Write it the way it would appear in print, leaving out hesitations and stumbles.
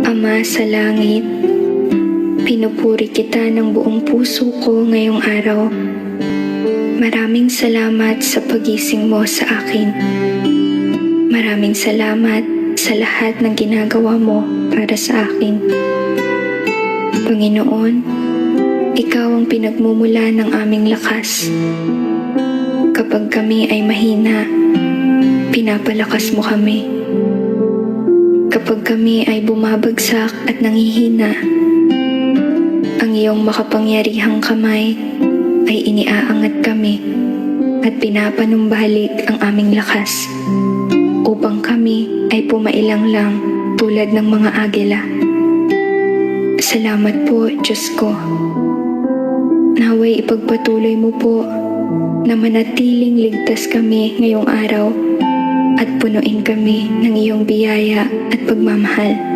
Ama sa langit, pinupuri kita ng buong puso ko ngayong araw. Maraming salamat sa pagising mo sa akin. Maraming salamat sa lahat ng ginagawa mo para sa akin. Panginoon, Ikaw ang pinagmumula ng aming lakas. Kapag kami ay mahina, pinapalakas mo kami. Kapag kami ay bumabagsak at nanghihina, ang iyong makapangyarihang kamay ay iniaangat kami at pinapanumbalik ang aming lakas upang kami ay pumailang lang tulad ng mga agila. Salamat po, Diyos ko. Naway ipagpatuloy mo po na manatiling ligtas kami ngayong araw at punuin kami ng iyong biyaya at pagmamahal.